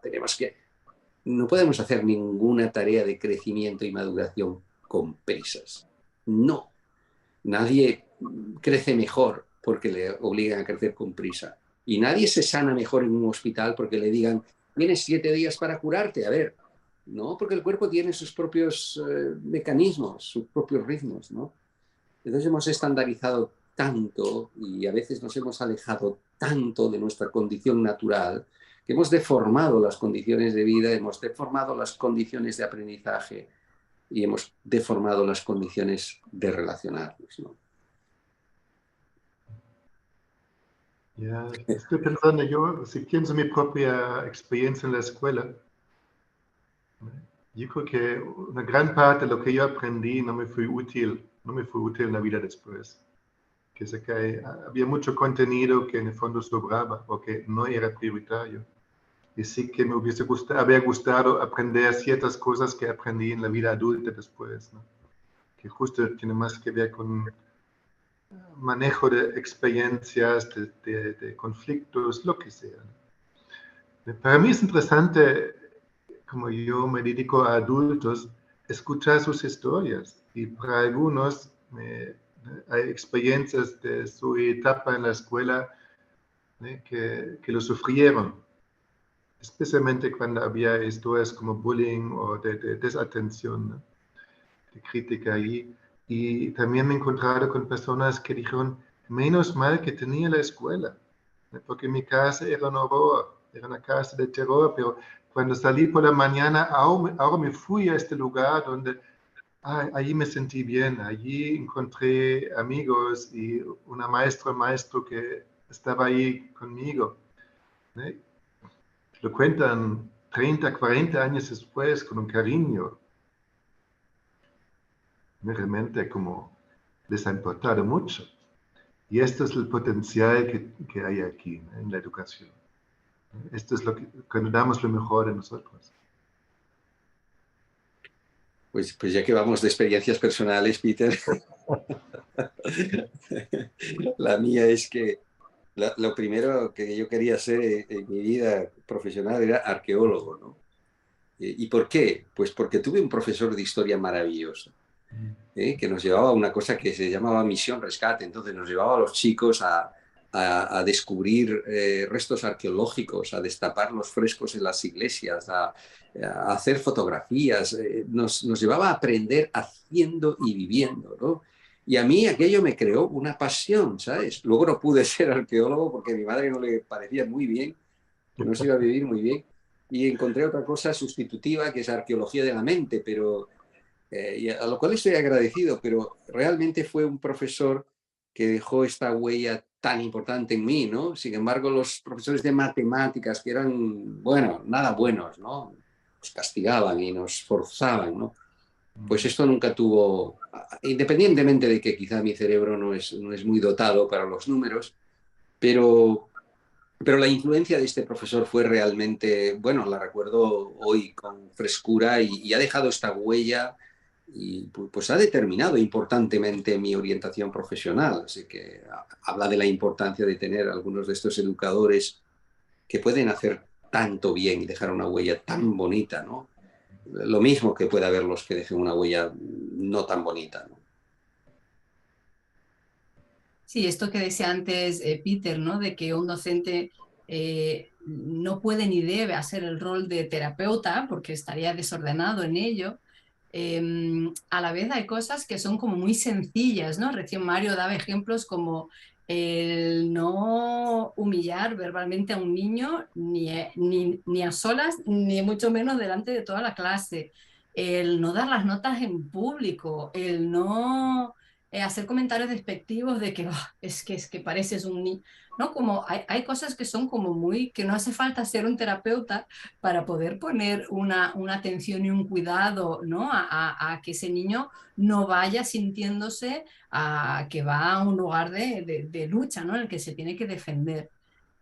no podemos hacer ninguna tarea de crecimiento y maduración con prisas. No, nadie crece mejor porque le obligan a crecer con prisa. Y nadie se sana mejor en un hospital porque le digan, tienes 7 días para curarte. A ver, no, porque el cuerpo tiene sus propios mecanismos, sus propios ritmos, ¿no? Entonces hemos estandarizado tanto y a veces nos hemos alejado tanto de nuestra condición natural que hemos deformado las condiciones de vida, hemos deformado las condiciones de aprendizaje y hemos deformado las condiciones de relacionarnos, ¿no? Ya, estoy pensando yo, si pienso en mi propia experiencia en la escuela, yo creo que una gran parte de lo que yo aprendí no me fue útil en la vida después. Que sé que había mucho contenido que en el fondo sobraba o que no era prioritario. Y sí que me había gustado aprender ciertas cosas que aprendí en la vida adulta después, ¿no? Que justo tiene más que ver con manejo de experiencias, de conflictos, lo que sea. Para mí es interesante, como yo me dedico a adultos, escuchar sus historias. Y para algunos hay experiencias de su etapa en la escuela que lo sufrieron, especialmente cuando había historias como bullying o de desatención, ¿no? De crítica ahí. Y también me he encontrado con personas que dijeron, menos mal que tenía la escuela, ¿no? Porque mi casa era un horror, era una casa de terror, pero cuando salí por la mañana, ahora me fui a este lugar donde allí me sentí bien, allí encontré amigos y una maestra o maestro que estaba ahí conmigo, ¿no? Lo cuentan 30, 40 años después con un cariño. Realmente como les ha importado mucho. Y esto es el potencial que hay aquí, ¿no? En la educación. Esto es lo que, cuando damos lo mejor de nosotros. Pues ya que vamos de experiencias personales, Peter, la mía es que lo primero que yo quería hacer en mi vida profesional era arqueólogo, ¿no? ¿Y por qué? Pues porque tuve un profesor de historia maravilloso. que nos llevaba a una cosa que se llamaba Misión Rescate. Entonces nos llevaba a los chicos a descubrir restos arqueológicos, a destapar los frescos en las iglesias, a hacer fotografías. Nos llevaba a aprender haciendo y viviendo, ¿no? Y a mí aquello me creó una pasión, ¿sabes? Luego no pude ser arqueólogo porque a mi madre no le parecía muy bien, que no se iba a vivir muy bien. Y encontré otra cosa sustitutiva que es arqueología de la mente, pero y a lo cual estoy agradecido, pero realmente fue un profesor que dejó esta huella tan importante en mí, ¿no? Sin embargo, los profesores de matemáticas, que eran, bueno, nada buenos, ¿no? Nos castigaban y nos forzaban, ¿no? Pues esto nunca tuvo, independientemente de que quizá mi cerebro no es muy dotado para los números, pero, pero la influencia de este profesor fue realmente, bueno, la recuerdo hoy con frescura y ha dejado esta huella y pues ha determinado importantemente mi orientación profesional. Así que habla de la importancia de tener algunos de estos educadores que pueden hacer tanto bien y dejar una huella tan bonita, ¿no? Lo mismo que puede haber los que dejen una huella no tan bonita, ¿no? Sí, esto que decía antes Peter, ¿no? De que un docente no puede ni debe hacer el rol de terapeuta porque estaría desordenado en ello. A la vez hay cosas que son como muy sencillas, ¿no? Recién Mario daba ejemplos como el no humillar verbalmente a un niño ni a solas, ni mucho menos delante de toda la clase, el no dar las notas en público, el no hacer comentarios despectivos de que "Oh, es que pareces un niño", ¿no? Como hay cosas que son como muy, que no hace falta ser un terapeuta para poder poner una atención y un cuidado, ¿no? A que ese niño no vaya sintiéndose que va a un lugar de lucha, ¿no? En el que se tiene que defender.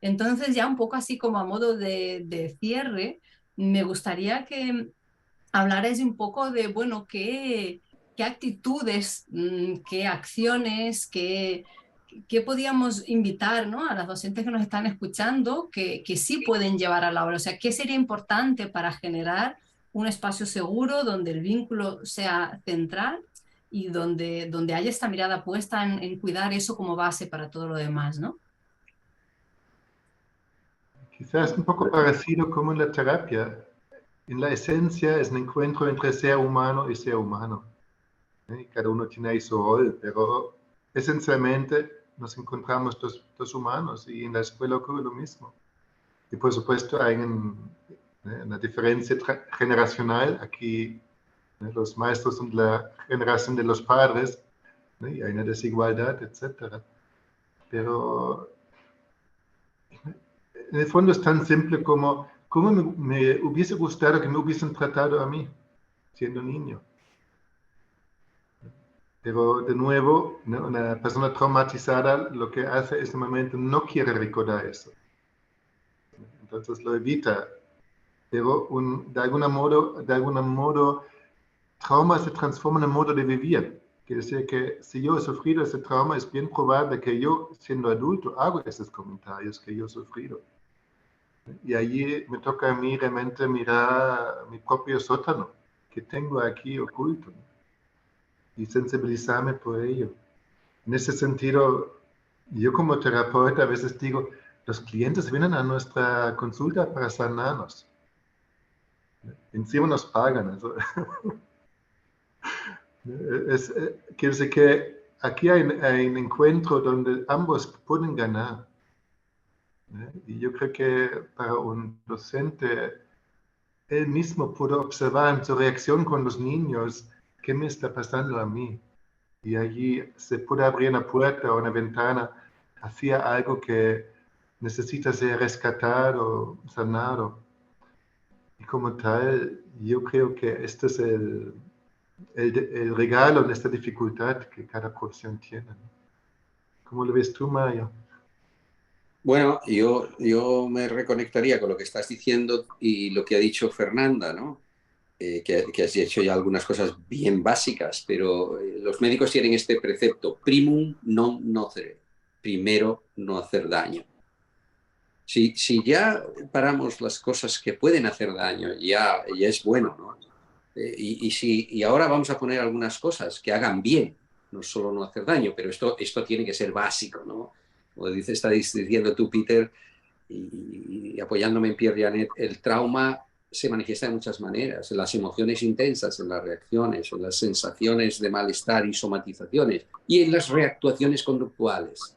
Entonces, ya un poco así como a modo de cierre, me gustaría que hablarais un poco de, bueno, qué actitudes, qué acciones, qué podíamos invitar, ¿no? A las docentes que nos están escuchando que sí pueden llevar a la obra. O sea, qué sería importante para generar un espacio seguro donde el vínculo sea central y donde haya esta mirada puesta en cuidar eso como base para todo lo demás, ¿no? Quizás un poco parecido como en la terapia. En la esencia es un encuentro entre ser humano y ser humano. Cada uno tiene ahí su rol, pero esencialmente nos encontramos dos humanos y en la escuela ocurre lo mismo. Y por supuesto hay una diferencia generacional. Aquí los maestros son de la generación de los padres, y hay una desigualdad, etc. Pero en el fondo es tan simple como cómo me hubiese gustado que me hubiesen tratado a mí siendo niño. Pero de nuevo, ¿no? Una persona traumatizada lo que hace en ese momento no quiere recordar eso. Entonces lo evita. Pero de algún modo, trauma se transforma en un modo de vivir. Quiere decir que si yo he sufrido ese trauma, es bien probable que yo, siendo adulto, hago esos comentarios que yo he sufrido. Y allí me toca a mí realmente mirar mi propio sótano que tengo aquí oculto y sensibilizarme por ello. En ese sentido, yo como terapeuta a veces digo, los clientes vienen a nuestra consulta para sanarnos. Encima nos pagan. Quiere decir que aquí hay un encuentro donde ambos pueden ganar. Y yo creo que para un docente, él mismo puede observar en su reacción con los niños qué me está pasando a mí. Y allí se puede abrir una puerta o una ventana hacia algo que necesita ser rescatado, sanado. Y como tal, yo creo que este es el regalo de esta dificultad que cada profesión tiene, ¿no? ¿Cómo lo ves tú, Mario? Bueno, yo me reconectaría con lo que estás diciendo y lo que ha dicho Fernanda, ¿no? Que has hecho ya algunas cosas bien básicas, pero los médicos tienen este precepto, primum non nocere, primero no hacer daño. Si ya paramos las cosas que pueden hacer daño, ya es bueno, ¿no? Y ahora vamos a poner algunas cosas que hagan bien, no solo no hacer daño, pero esto tiene que ser básico, ¿no? Como estás diciendo tú, Peter, y apoyándome en Pierre Janet, el trauma se manifiesta de muchas maneras, en las emociones intensas, en las reacciones, en las sensaciones de malestar y somatizaciones, y en las reactuaciones conductuales.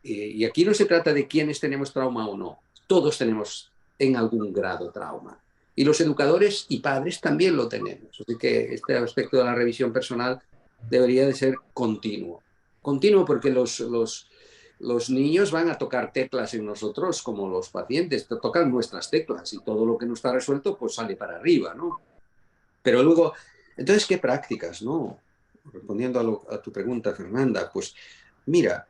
Y aquí no se trata de quiénes tenemos trauma o no, todos tenemos en algún grado trauma. Y los educadores y padres también lo tenemos. Así que este aspecto de la revisión personal debería de ser continuo. Continuo porque los niños van a tocar teclas en nosotros como los pacientes, tocan nuestras teclas y todo lo que no está resuelto pues sale para arriba, ¿no? Pero luego, entonces, ¿qué prácticas, no? Respondiendo a tu pregunta, Fernanda, pues mira,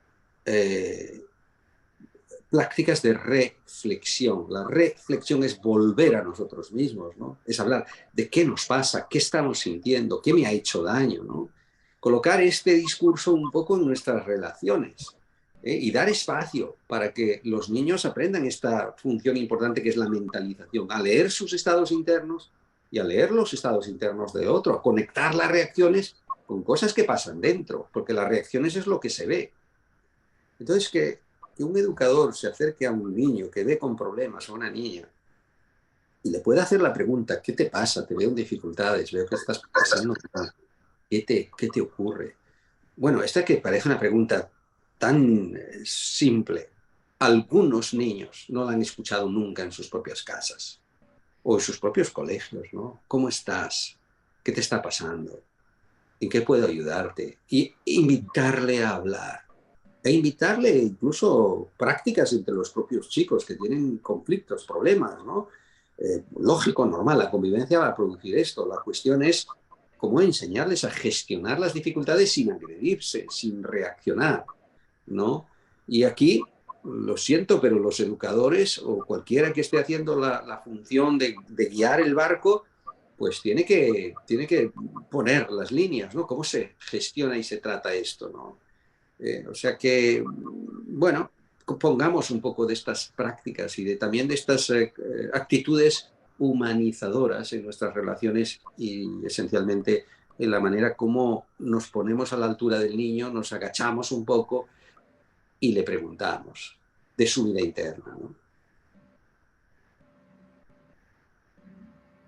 prácticas de reflexión. La reflexión es volver a nosotros mismos, ¿no? Es hablar de qué nos pasa, qué estamos sintiendo, qué me ha hecho daño, ¿no? Colocar este discurso un poco en nuestras relaciones, y dar espacio para que los niños aprendan esta función importante que es la mentalización, a leer sus estados internos y a leer los estados internos de otro, a conectar las reacciones con cosas que pasan dentro, porque las reacciones es lo que se ve. Entonces, que un educador se acerque a un niño que ve con problemas, a una niña, y le pueda hacer la pregunta, ¿qué te pasa? Te veo en dificultades, veo que estás pasando mal. ¿Qué te ocurre? Bueno, esta que parece una pregunta tan simple, algunos niños no la han escuchado nunca en sus propias casas o en sus propios colegios, ¿no? ¿Cómo estás? ¿Qué te está pasando? ¿En qué puedo ayudarte? Y invitarle a hablar. E invitarle incluso prácticas entre los propios chicos que tienen conflictos, problemas, ¿no? Lógico, normal, la convivencia va a producir esto. La cuestión es cómo enseñarles a gestionar las dificultades sin agredirse, sin reaccionar, ¿no? Y aquí, lo siento, pero los educadores o cualquiera que esté haciendo la función de guiar el barco, pues tiene que poner las líneas, ¿no? ¿Cómo se gestiona y se trata esto, ¿no? O sea que, bueno, pongamos un poco de estas prácticas y también de estas actitudes humanizadoras en nuestras relaciones y esencialmente en la manera como nos ponemos a la altura del niño, nos agachamos un poco y le preguntamos de su vida interna, ¿no?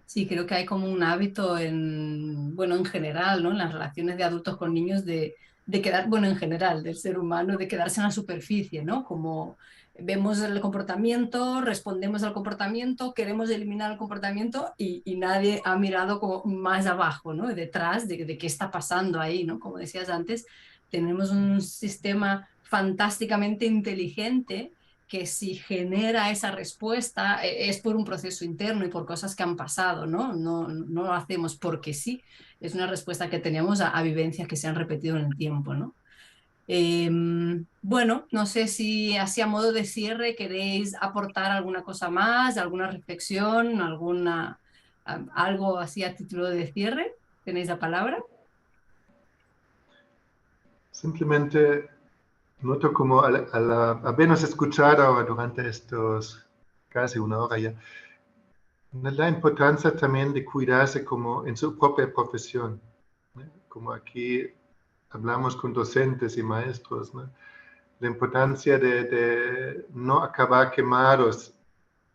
Sí, creo que hay como un hábito bueno, en general, ¿no? En las relaciones de adultos con niños de quedar, bueno, en general, del ser humano, de quedarse en la superficie, ¿no? Como vemos el comportamiento, respondemos al comportamiento, queremos eliminar el comportamiento y nadie ha mirado como más abajo, ¿no? Detrás de qué está pasando ahí, ¿no? Como decías antes, tenemos un sistema fantásticamente inteligente que si genera esa respuesta es por un proceso interno y por cosas que han pasado, ¿no? No lo hacemos porque sí, es una respuesta que tenemos a vivencias que se han repetido en el tiempo, ¿no? Bueno, no sé si así a modo de cierre queréis aportar alguna cosa más, alguna reflexión, algo así a título de cierre. ¿Tenéis la palabra? Simplemente noto como habernos escuchado durante estos casi una hora ya, la importancia también de cuidarse como en su propia profesión, ¿no? Como aquí hablamos con docentes y maestros, ¿no? La importancia de no acabar quemados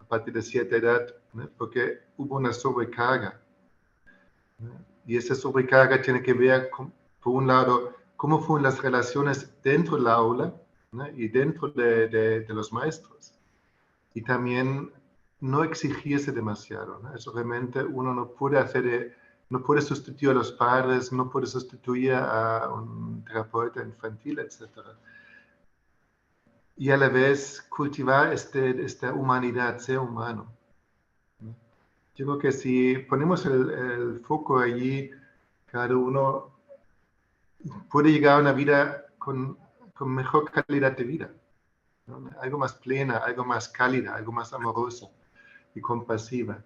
a partir de cierta edad, ¿no? Porque hubo una sobrecarga, ¿no? Y esa sobrecarga tiene que ver, por un lado, cómo fueron las relaciones dentro del aula, ¿no? Y dentro de los maestros. Y también no exigirse demasiado, ¿no? Eso realmente uno no puede hacer, no puede sustituir a los padres, no puede sustituir a un terapeuta infantil, etc. Y a la vez cultivar esta humanidad, ser humano, ¿no? Yo creo que si ponemos el foco allí, cada uno puede llegar a una vida con mejor calidad de vida, ¿no? Algo más plena, algo más cálida, algo más amorosa y compasiva.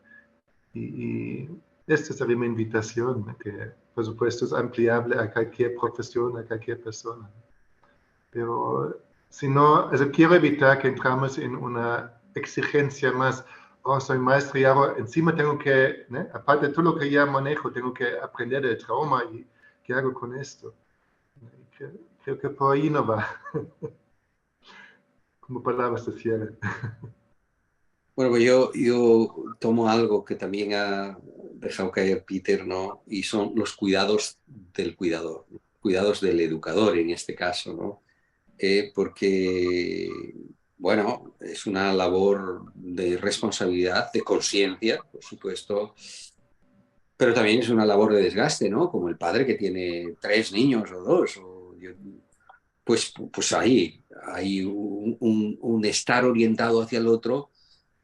Y esta sería mi invitación, ¿no? Que por supuesto es ampliable a cualquier profesión, a cualquier persona. Pero si no, quiero evitar que entramos en una exigencia más oh, soy maestro y ahora encima tengo que, ¿no? Aparte de todo lo que ya manejo, tengo que aprender del trauma y qué hago con esto. Creo, creo que por ahí no va, como palabras de cierre. Bueno, pues yo tomo algo que también ha dejado caer Peter, ¿no? Y son los cuidados del cuidador, ¿no? Cuidados del educador en este caso, ¿no? Porque, bueno, es una labor de responsabilidad, de conciencia, por supuesto, pero también es una labor de desgaste, ¿no? Como el padre que tiene 3 niños o 2, pues ahí hay un estar orientado hacia el otro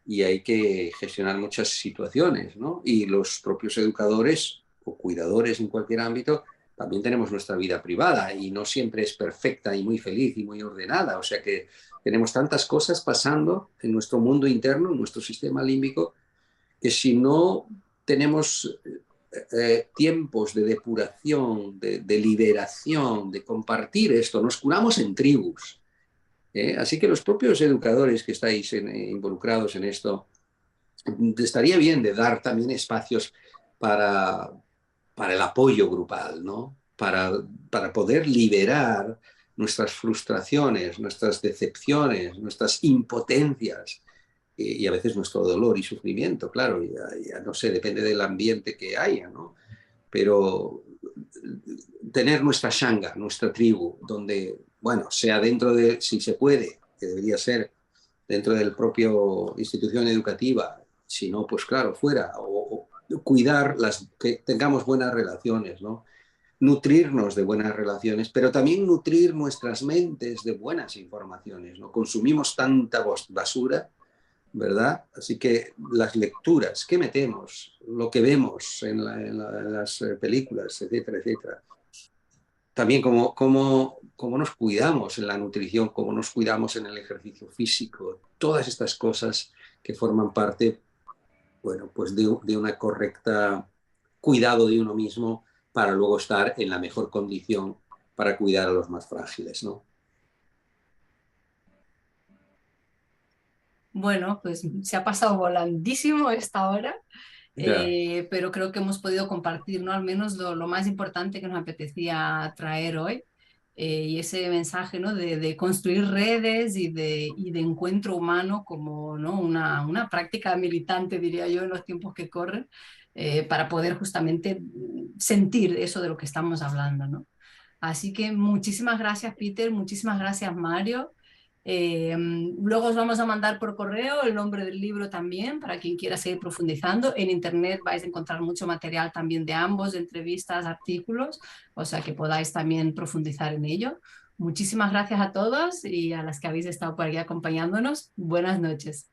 y hay que gestionar muchas situaciones, ¿no? Y los propios educadores o cuidadores en cualquier ámbito también tenemos nuestra vida privada y no siempre es perfecta y muy feliz y muy ordenada. O sea que tenemos tantas cosas pasando en nuestro mundo interno, en nuestro sistema límbico, que si no tenemos tiempos de depuración, de liberación, de compartir esto, nos curamos en tribus. Así que los propios educadores que estáis involucrados en esto, estaría bien de dar también espacios para, para el apoyo grupal, ¿no? Para poder liberar nuestras frustraciones, nuestras decepciones, nuestras impotencias y a veces nuestro dolor y sufrimiento, claro, ya no sé, depende del ambiente que haya, ¿no? Pero tener nuestra shanga, nuestra tribu, donde, bueno, sea dentro de, si se puede, que debería ser dentro del propio institución educativa, si no, pues claro, fuera, o cuidar que tengamos buenas relaciones, ¿no? Nutrirnos de buenas relaciones, pero también nutrir nuestras mentes de buenas informaciones, ¿no? Consumimos tanta basura, ¿verdad? Así que las lecturas que metemos, lo que vemos en las películas, etcétera, etcétera. También cómo nos cuidamos en la nutrición, cómo nos cuidamos en el ejercicio físico, todas estas cosas que forman parte, bueno, pues de una correcta cuidado de uno mismo para luego estar en la mejor condición para cuidar a los más frágiles, ¿no? Bueno, pues se ha pasado volandísimo esta hora, Ya. pero creo que hemos podido compartir, ¿no? Al menos lo más importante que nos apetecía traer hoy, y ese mensaje, ¿no? De construir redes y de encuentro humano como, ¿no? Una práctica militante, diría yo, en los tiempos que corren, para poder justamente sentir eso de lo que estamos hablando, ¿no? Así que muchísimas gracias, Peter, muchísimas gracias, Mario. Luego os vamos a mandar por correo el nombre del libro también para quien quiera seguir profundizando. En internet vais a encontrar mucho material también de ambos, de entrevistas, artículos, o sea que podáis también profundizar en ello. Muchísimas gracias a todos y a las que habéis estado por aquí acompañándonos. Buenas noches.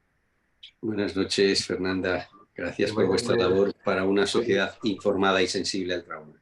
Buenas noches, Fernanda. Gracias por vuestra Igualmente, labor para una sociedad informada y sensible al trauma.